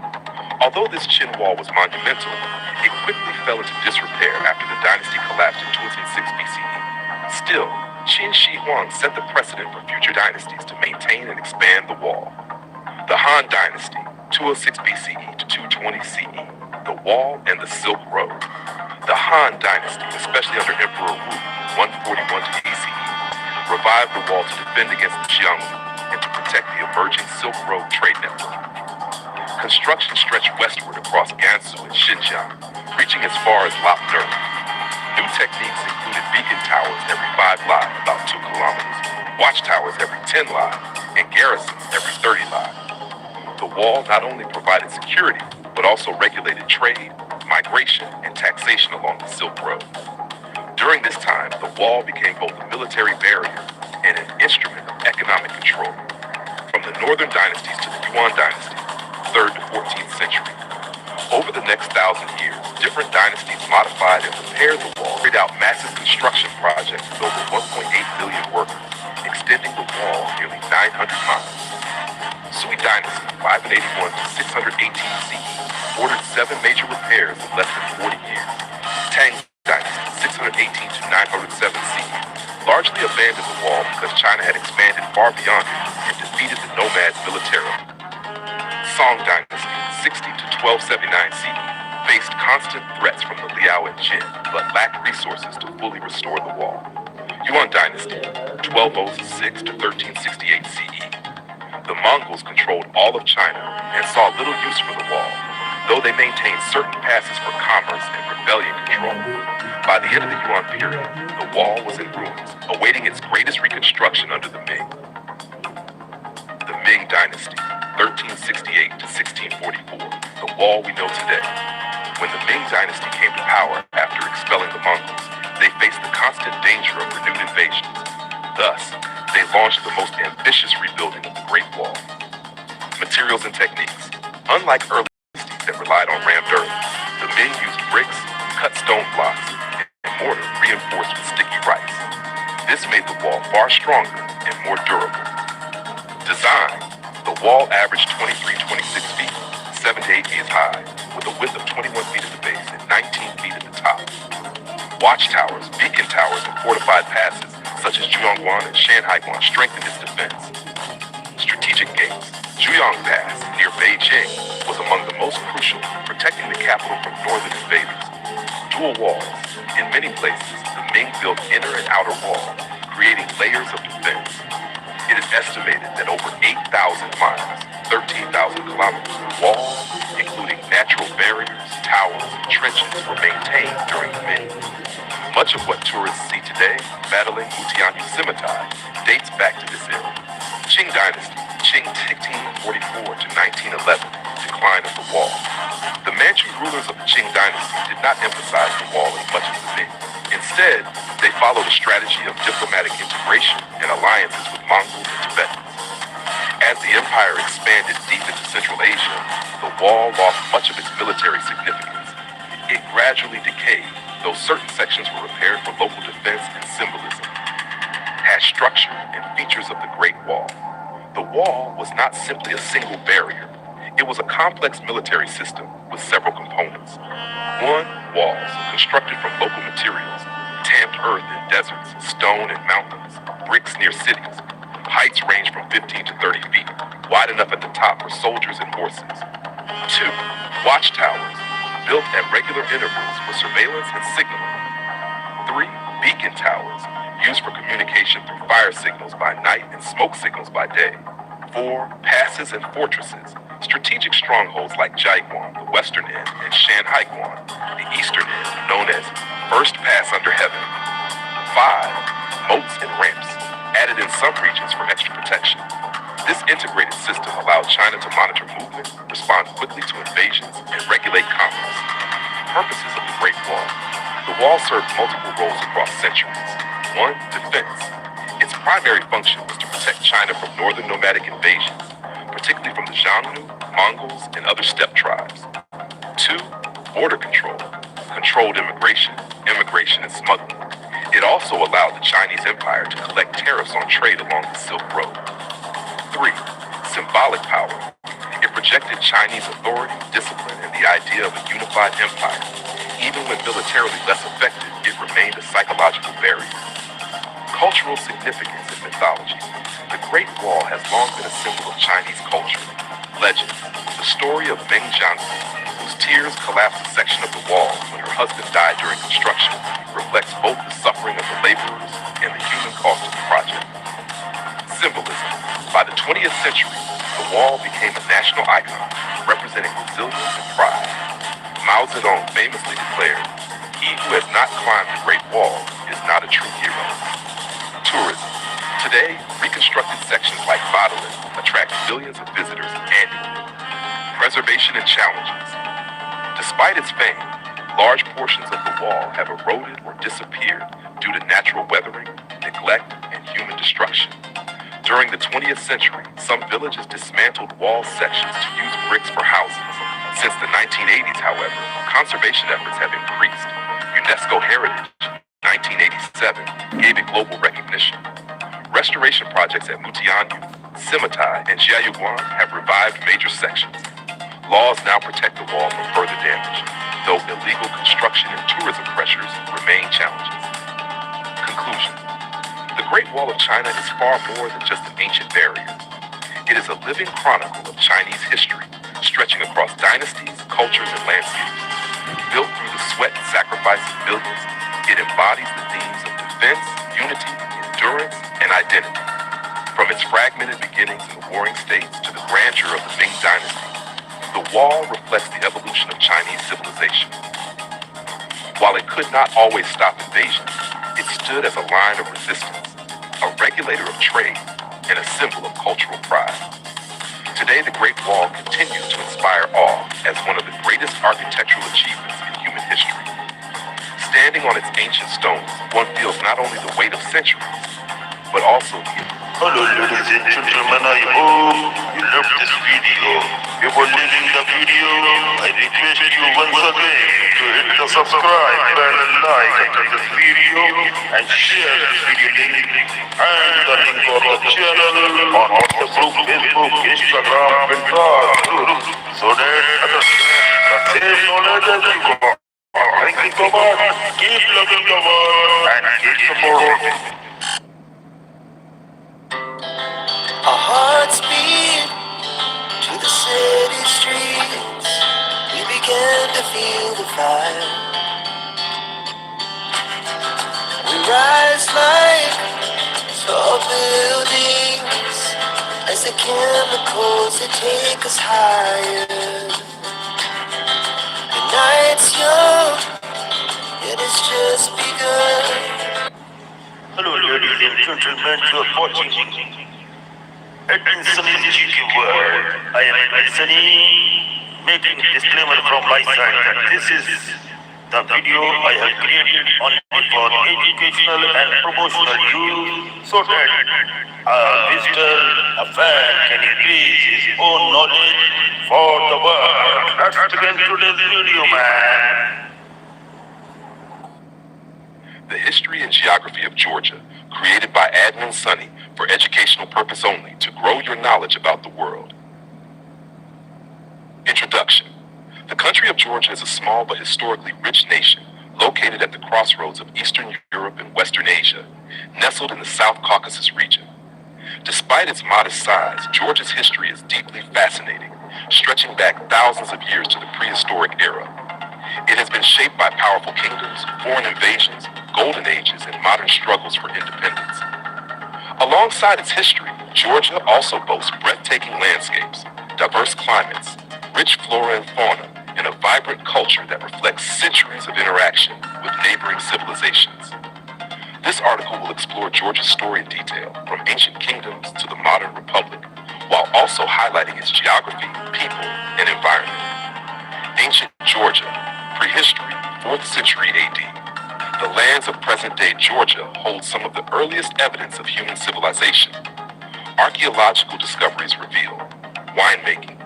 Although this Qin wall was monumental, it quickly fell into disrepair after the dynasty collapsed in 206 BCE. Still, Qin Shi Huang set the precedent for future dynasties to maintain and expand the wall. The Han Dynasty, 206 BCE to 220 CE, the Wall and the Silk Road. The Han Dynasty, especially under Emperor Wu, 141 to BCE, revived the wall to defend against the Xiongnu and to protect the emerging Silk Road trade network. Construction stretched westward across Gansu and Xinjiang, reaching as far as Lapner. New techniques included beacon towers every 5 li, about 2 kilometers, watchtowers every 10 li, and garrisons every 30 li. The wall not only provided security, but also regulated trade, migration, and taxation along the Silk Road. During this time, the wall became both a military barrier and an instrument of economic control. From the northern dynasties to the Yuan dynasty, 3rd to 14th century. Over the next 1,000 years, different dynasties modified and repaired the wall, carried out massive construction projects with over 1.8 million workers, extending the wall nearly 900 miles. Sui Dynasty, 581 to 618 CE, ordered 7 major repairs in less than 40 years. Tang Dynasty, 618 to 907 CE, largely abandoned the wall because China had expanded far beyond it and defeated the nomads militarily. Song Dynasty, 60 to 1279 CE, faced constant threats from the Liao and Jin, but lacked resources to fully restore the wall. Yuan Dynasty, 1206 to 1368 CE. The Mongols controlled all of China and saw little use for the wall, though they maintained certain passes for commerce and rebellion control. By the end of the Yuan period, the wall was in ruins, awaiting its greatest reconstruction under the Ming. The Ming Dynasty, 1368 to 1644, the wall we know today. When the Ming Dynasty came to power after expelling the Mongols, they faced the constant danger of renewed invasions. Thus, they launched the most ambitious rebuilding of the Great Wall. Materials and techniques. Unlike early dynasties that relied on rammed earth, the Ming used bricks, cut stone blocks, and mortar reinforced with sticky rice. This made the wall far stronger and more durable. Design. The wall averaged 23-26 feet, 7 to 8 feet high, with a width of 21 feet at the base and 19 feet at the top. Watchtowers, beacon towers, and fortified passes, such as Zhuangguan and Shanhaiguan, strengthened its defense. Strategic gates. Zhuyang Pass, near Beijing, was among the most crucial, protecting the capital from northern invaders. Dual walls. In many places, the Ming built inner and outer walls, creating layers of defense. It is estimated that over 8,000 miles, 13,000 kilometers of walls, including natural barriers, towers, and trenches, were maintained during the Ming. Much of what tourists see today, battling Mutianyu scimitar, dates back to this era. Qing Dynasty, Qing 1644 to 1911, decline of the wall. The Manchu rulers of the Qing Dynasty did not emphasize the wall as much as the Ming. Instead, they followed a strategy of diplomatic integration and alliances with Mongols and Tibetans. As the empire expanded deep into Central Asia, the wall lost much of its military significance. It gradually decayed, though certain sections were repaired for local defense and symbolism. Has structure and features of the Great Wall. The wall was not simply a single barrier. It was a complex military system with several components. One walls, constructed from local materials, tamped earth in deserts, stone in mountains, bricks near cities. Heights range from 15 to 30 feet, wide enough at the top for soldiers and horses. 2. Watchtowers, built at regular intervals for surveillance and signaling. 3. Beacon towers, used for communication through fire signals by night and smoke signals by day. 4. Passes and fortresses, strategic strongholds like Jaiguan, the western end, and Shanhaiguan, the eastern end, known as First Pass Under Heaven. 5. Moats and ramps, added in some regions for extra protection. This integrated system allowed China to monitor movement, respond quickly to invasions, and regulate commerce. Purposes of the Great Wall. The wall served multiple roles across centuries. 1. Defense. Its primary function was to protect China from northern nomadic invasions, particularly from the Xiongnu, Mongols, and other steppe tribes. 2. Border control. Controlled immigration, and smuggling. It also allowed the Chinese Empire to collect tariffs on trade along the Silk Road. 3. Symbolic power. It projected Chinese authority, discipline, and the idea of a unified empire. Even when militarily less effective, it remained a psychological barrier. Cultural significance in mythology. The Great Wall has long been a symbol of Chinese culture. Legend. The story of Meng Jianzi, whose tears collapsed a section of the wall when her husband died during construction, reflects both the suffering of the laborers and the human cost of the project. Symbolism. By the 20th century, the wall became a national icon, representing resilience and pride. Mao Zedong famously declared, "He who has not climbed the Great Wall is not a true hero." Tourism. Today, reconstructed sections like Badalin attract millions of visitors annually. Preservation and challenges. Despite its fame, large portions of the wall have eroded or disappeared due to natural weathering, neglect, and human destruction. During the 20th century, some villages dismantled wall sections to use bricks for houses. Since the 1980s, however, conservation efforts have increased. UNESCO Heritage, 1987, gave it global recognition. Restoration projects at Mutianyu, Simitai, and Jiayuguan have revived major sections. Laws now protect the wall from further damage, though illegal construction and tourism pressures remain challenges. Conclusion. The Great Wall of China is far more than just an ancient barrier. It is a living chronicle of Chinese history, stretching across dynasties, cultures, and landscapes. Built through the sweat and sacrifice of millions, it embodies the themes of defense, unity, endurance, and identity. From its fragmented beginnings in the warring states to the grandeur of the Ming Dynasty, the wall reflects the evolution of Chinese civilization. While it could not always stop invasions, it stood as a line of resistance, a regulator of trade, and a symbol of cultural pride. Today, the Great Wall continues to inspire awe as one of the greatest architectural achievements in human history. Standing on its ancient stones, one feels not only the weight of centuries, but also the... Hello ladies and gentlemen, I hope you love this video. Before leaving the video, I request you once again to hit the subscribe and like to this video and share this video link and the link for the channel on WhatsApp group, Facebook, Instagram, Pinterest, so that others can the same knowledge as you got. Thank you so much. Keep loving the world and keep supporting. Our hearts beat to the city streets. We began to feel the fire. We rise like tall buildings as the chemicals that take us higher. The night's young, it has just begun. Hello ladies and gentlemen, you are watching Sunil GK World. I am Sunny, making a disclaimer from my side that this is the video I have created only for educational and promotional use so that a visitor, a fan can increase his own knowledge for the world. Let's begin today's video, man. The History and Geography of Georgia, created by Admin Sunny for educational purpose only to grow your knowledge about the world. Introduction. The country of Georgia is a small but historically rich nation located at the crossroads of Eastern Europe and Western Asia, nestled in the South Caucasus region. Despite its modest size, Georgia's history is deeply fascinating, stretching back thousands of years to the prehistoric era. It has been shaped by powerful kingdoms, foreign invasions, golden ages, and modern struggles for independence. Alongside its history, Georgia also boasts breathtaking landscapes, diverse climates, rich flora and fauna, and a vibrant culture that reflects centuries of interaction with neighboring civilizations. This article will explore Georgia's story in detail, from ancient kingdoms to the modern republic, while also highlighting its geography, people, and environment. Ancient Georgia, prehistory, 4th century AD. The lands of present-day Georgia hold some of the earliest evidence of human civilization. Archaeological discoveries reveal winemaking.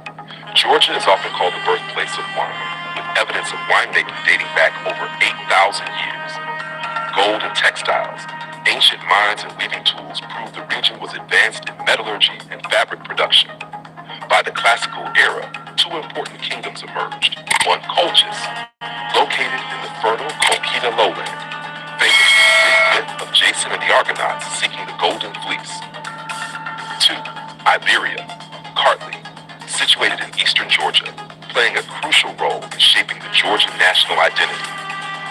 Georgia is often called the birthplace of wine, with evidence of winemaking dating back over 8,000 years. Gold and textiles. Ancient mines and weaving tools prove the region was advanced in metallurgy and fabric production. By the classical era, two important kingdoms emerged. One, Colchis, located in the fertile Colchida lowland, famous for the Greek myth of Jason and the Argonauts seeking the Golden Fleece. Two, Iberia, Kartli, situated in eastern Georgia, playing a crucial role in shaping the Georgian national identity.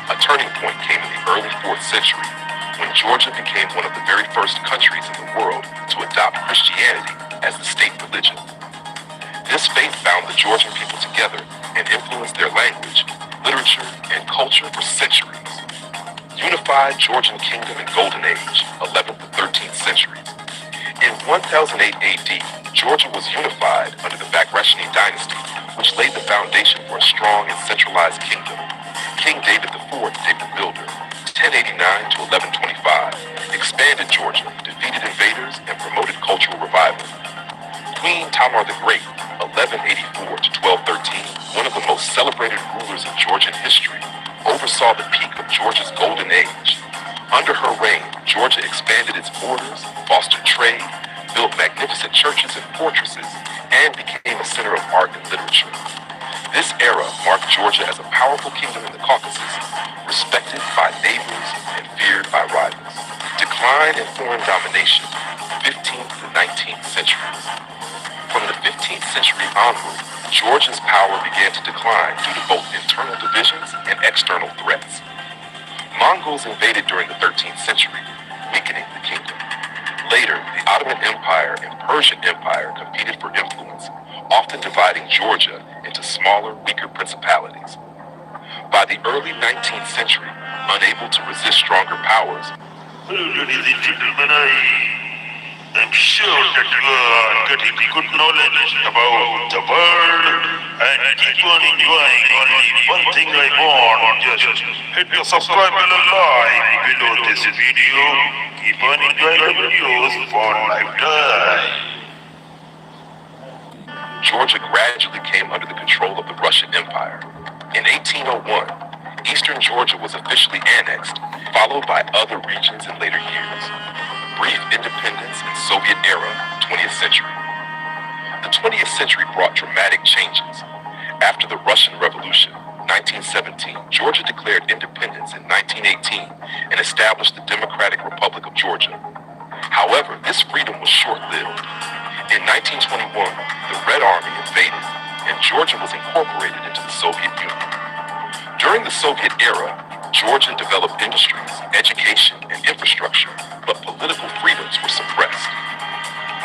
A turning point came in the early 4th century, when Georgia became one of the very first countries in the world to adopt Christianity as the state religion. This faith bound the Georgian people together and influenced their language, literature, and culture for centuries. Unified Georgian Kingdom and Golden Age, 11th to 13th centuries. In 1008 AD, Georgia was unified under the Bagrationi dynasty, which laid the foundation for a strong and centralized kingdom. King David IV, David the Builder, 1089 to 1125, expanded Georgia, defeated invaders, and promoted cultural revival. Queen Tamar the Great, 1184 to 1213, one of the most celebrated rulers in Georgian history, oversaw the peak of Georgia's golden age. Under her reign, Georgia expanded its borders, fostered trade, built magnificent churches and fortresses, and became a center of art and literature. This era marked Georgia as a powerful kingdom in the Caucasus, respected by neighbors and feared by rivals. Decline and foreign domination, 15th to 19th centuries. From the 15th century onward, Georgia's power began to decline due to both internal divisions and external threats. Mongols invaded during the 13th century, weakening the kingdom. Later, the Ottoman Empire and Persian Empire competed for influence, often dividing Georgia into smaller, weaker principalities. By the early 19th century, unable to resist stronger powers, Ladies and gentlemen, I'm sure that you are getting good knowledge about the world and keep on enjoying only one thing I want. Just hit the subscribe and a like below this video. Keep on enjoying the videos for lifetime. Georgia gradually came under the control of the Russian Empire. In 1801, eastern Georgia was officially annexed, followed by other regions in later years. Brief independence in Soviet era, 20th century. The 20th century brought dramatic changes. After the Russian Revolution, 1917, Georgia declared independence in 1918 and established the Democratic Republic of Georgia. However, this freedom was short-lived. In 1921, the Red Army invaded, and Georgia was incorporated into the Soviet Union. During the Soviet era, Georgia developed industries, education, and infrastructure, but political freedoms were suppressed.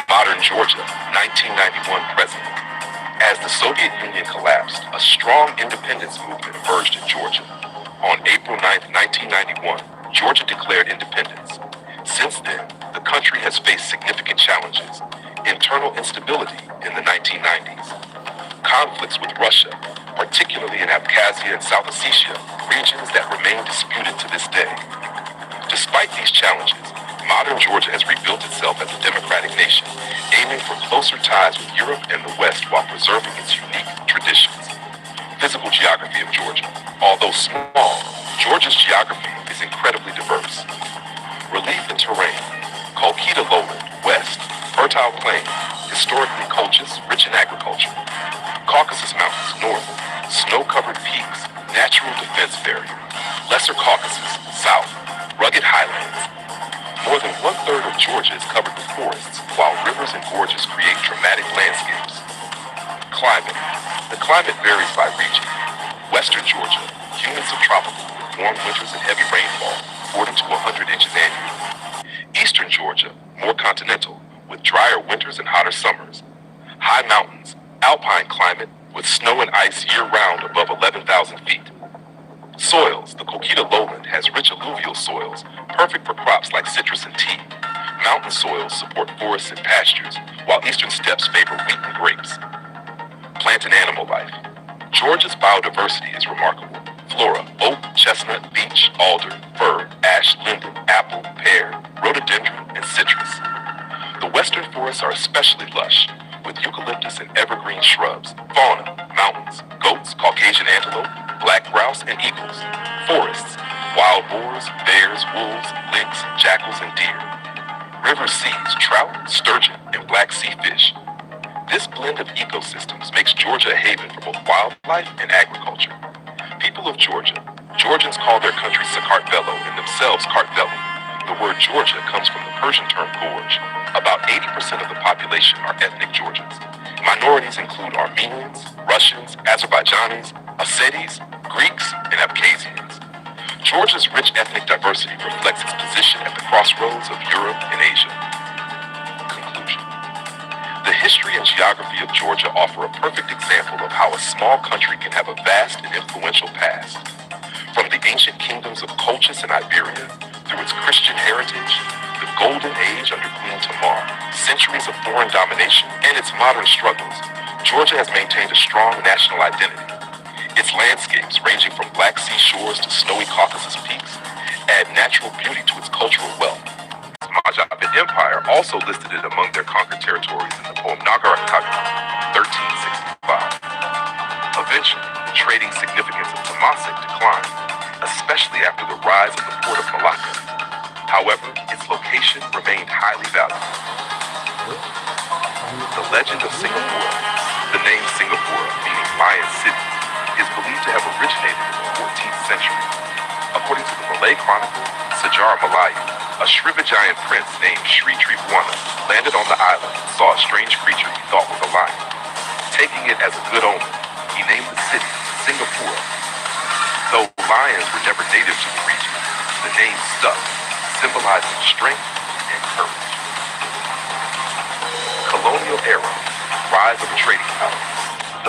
Modern Georgia, 1991 present. As the Soviet Union collapsed, a strong independence movement emerged in Georgia. On April 9, 1991, Georgia declared independence. Since then, the country has faced significant challenges. Internal instability in the 1990s. Conflicts with Russia, particularly in Abkhazia and South Ossetia, regions that remain disputed to this day. Despite these challenges, modern Georgia has rebuilt itself as a democratic nation, aiming for closer ties with Europe and the West while preserving its unique traditions. Physical geography of Georgia. Although small, Georgia's geography is incredibly diverse. Relief and terrain. Colchida lowland, west. Fertile plain, historically Colchis, rich in agriculture. Caucasus Mountains, north. snow-covered peaks, natural defense barrier. Lesser Caucasus, south, rugged highlands. More than one-third of Georgia is covered with forests, while rivers and gorges create dramatic landscapes. Climate. The climate varies by region. Western Georgia, humid subtropical, with warm winters and heavy rainfall, 40 to 100 inches annually. Eastern Georgia, more continental, with drier winters and hotter summers. High mountains, alpine climate, with snow and ice year-round above 11,000 feet. Soils. The Coquita lowland has rich alluvial soils, perfect for crops like citrus and tea. Mountain soils support forests and pastures, while eastern steppes favor wheat and grapes. Plant and animal life. Georgia's biodiversity is remarkable. Flora: oak, chestnut, beech, alder, fir, ash, linden, apple, pear, rhododendron, and citrus. The western forests are especially lush, with eucalyptus and evergreen shrubs. Fauna: mountains, goats, Caucasian antelope, black grouse, and eagles. Forests: wild boars, bears, wolves, lynx, jackals, and deer. River seas: trout, sturgeon, and black sea fish. This blend of ecosystems makes Georgia a haven for both wildlife and agriculture. People of Georgia. Georgians call their country Sakartvelo and themselves Kartvelo. The word Georgia comes from the Persian term gorge. About 80% of the population are ethnic Georgians. Minorities include Armenians, Russians, Azerbaijanis, Ossetis, Greeks, and Abkhazians. Georgia's rich ethnic diversity reflects its position at the crossroads of Europe and Asia. Conclusion. The history and geography of Georgia offer a perfect example of how a small country can have a vast and influential past. From the ancient kingdoms of Colchis and Iberia, through its Christian heritage, the Golden Age under Queen Tamar, centuries of foreign domination, and its modern struggles, Georgia has maintained a strong national identity. Its landscapes, ranging from Black Sea shores to snowy Caucasus peaks, add natural beauty to its cultural wealth. Majapahit Empire also listed it among their conquered territories in the poem Nagarakaga, 1365. Eventually, the trading significance of Temasek declined, especially after the rise of the port of Malacca. However, its location remained highly valuable. The legend of Singapore. The name Singapore, meaning Lion City, is believed to have originated in the 14th century. According to the Malay chronicle, Sejarah Melayu, a Srivijayan prince named Sri Tribhuwana landed on the island and saw a strange creature he thought was a lion. Taking it as a good omen, he named the city Singapore. Though lions were never native to the region, the name stuck, symbolizing strength and courage. Colonial era, rise of a trading power.